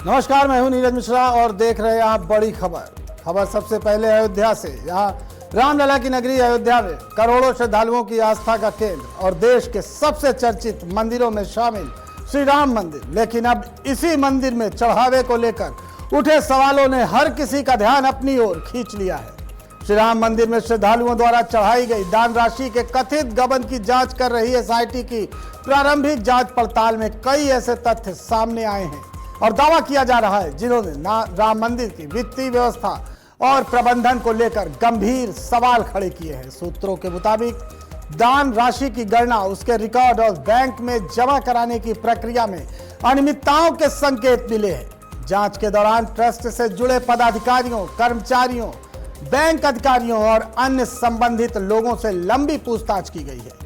नमस्कार, मैं हूं नीरज मिश्रा और देख रहे हैं आप बड़ी खबर सबसे पहले अयोध्या से। यहाँ रामलला की नगरी अयोध्या में करोड़ों श्रद्धालुओं की आस्था का केंद्र और देश के सबसे चर्चित मंदिरों में शामिल श्री राम मंदिर। लेकिन अब इसी मंदिर में चढ़ावे को लेकर उठे सवालों ने हर किसी का ध्यान अपनी ओर खींच लिया है। श्री राम मंदिर में श्रद्धालुओं द्वारा चढ़ाई गई दान राशि के कथित गबन की जांच कर रही एसआईटी की प्रारंभिक जांच पड़ताल में कई ऐसे तथ्य सामने आए हैं और दावा किया जा रहा है जिन्होंने राम मंदिर की वित्तीय व्यवस्था और प्रबंधन को लेकर गंभीर सवाल खड़े किए हैं। सूत्रों के मुताबिक दान राशि की गणना, उसके रिकॉर्ड और बैंक में जमा कराने की प्रक्रिया में अनियमितताओं के संकेत मिले हैं। जांच के दौरान ट्रस्ट से जुड़े पदाधिकारियों, कर्मचारियों, बैंक अधिकारियों और अन्य संबंधित लोगों से लंबी पूछताछ की गई है।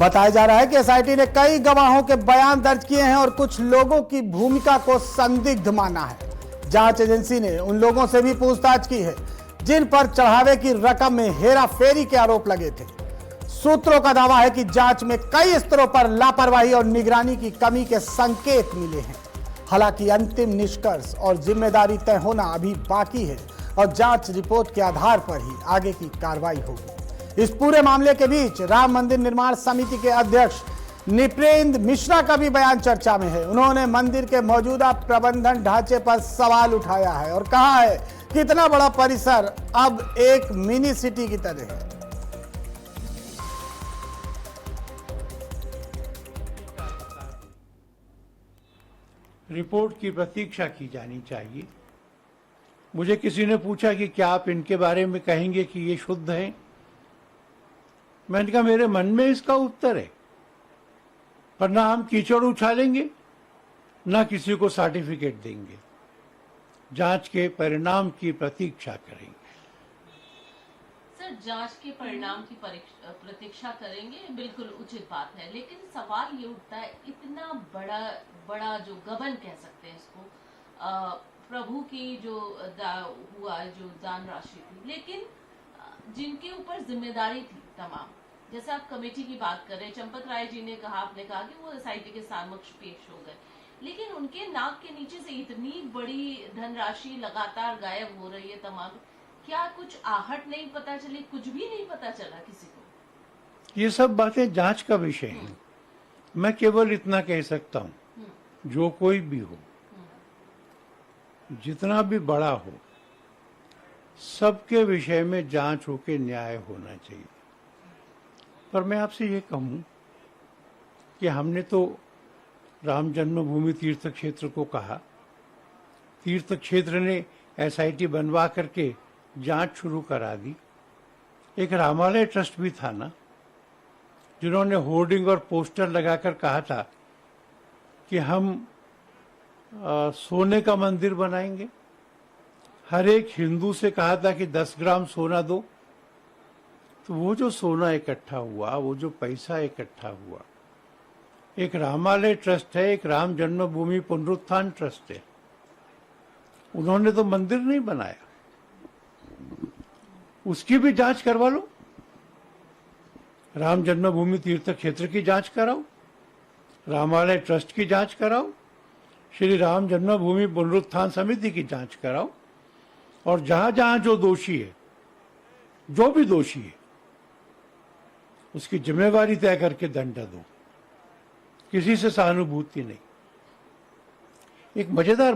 बताया जा रहा है कि एसआईटी ने कई गवाहों के बयान दर्ज किए हैं और कुछ लोगों की भूमिका को संदिग्ध माना है। जांच एजेंसी ने उन लोगों से भी पूछताछ की है जिन पर चढ़ावे की रकम में हेराफेरी के आरोप लगे थे। सूत्रों का दावा है कि जांच में कई स्तरों पर लापरवाही और निगरानी की कमी के संकेत मिले हैं। हालांकि अंतिम निष्कर्ष और जिम्मेदारी तय होना अभी बाकी है और जांच रिपोर्ट के आधार पर ही आगे की कार्रवाई होगी। इस पूरे मामले के बीच राम मंदिर निर्माण समिति के अध्यक्ष नृपेंद्र मिश्रा का भी बयान चर्चा में है। उन्होंने मंदिर के मौजूदा प्रबंधन ढांचे पर सवाल उठाया है और कहा है कि इतना बड़ा परिसर अब एक मिनी सिटी की तरह है। रिपोर्ट की प्रतीक्षा की जानी चाहिए। मुझे किसी ने पूछा कि क्या आप इनके बारे में कहेंगे कि ये शुद्ध है। मैंने कहा मेरे मन में इसका उत्तर है, पर ना हम कीचड़ उछालेंगे ना किसी को सर्टिफिकेट देंगे। जांच के परिणाम की प्रतीक्षा करेंगे। सर, जांच के परिणाम की प्रतीक्षा करेंगे, बिल्कुल उचित बात है। लेकिन सवाल ये उठता है, इतना बड़ा जो गबन कह सकते हैं इसको, प्रभु की जो दान राशि थी, लेकिन जिनके ऊपर जिम्मेदारी थी तमाम, जैसे आप कमेटी की बात कर रहे हैं, चंपत राय जी ने कहा, आपने कहा कि वो एसआईटी के समक्ष पेश हो गए, लेकिन उनके नाक के नीचे से इतनी बड़ी धनराशि लगातार गायब हो रही है तमाम। क्या कुछ आहट नहीं पता चली, कुछ भी नहीं पता चला किसी को? ये सब बातें जांच का विषय है। मैं केवल इतना कह सकता हूँ, जो कोई भी हो, जितना भी बड़ा हो, सबके विषय में जांच होकर न्याय होना चाहिए। पर मैं आपसे ये कहूं कि हमने तो राम जन्मभूमि तीर्थ क्षेत्र को कहा, तीर्थ क्षेत्र ने एसआईटी बनवा करके जांच शुरू करा दी। एक रामालय ट्रस्ट भी था ना, जिन्होंने होर्डिंग और पोस्टर लगाकर कहा था कि हम सोने का मंदिर बनाएंगे। हर एक हिंदू से कहा था कि 10 ग्राम सोना दो। तो वो जो सोना इकट्ठा हुआ, वो जो पैसा इकट्ठा हुआ, एक रामालय ट्रस्ट है, एक राम जन्मभूमि पुनरुत्थान ट्रस्ट है। उन्होंने तो मंदिर नहीं बनाया, उसकी भी जांच करवा लो। राम जन्मभूमि तीर्थ क्षेत्र की जांच कराओ, रामालय ट्रस्ट की जांच कराओ, श्री राम जन्मभूमि पुनरुत्थान समिति की जांच कराओ, और जहां जहां जो दोषी है, जो भी दोषी है, उसकी जिम्मेवारी तय करके दंड दो। किसी से सहानुभूति नहीं। एक मजेदार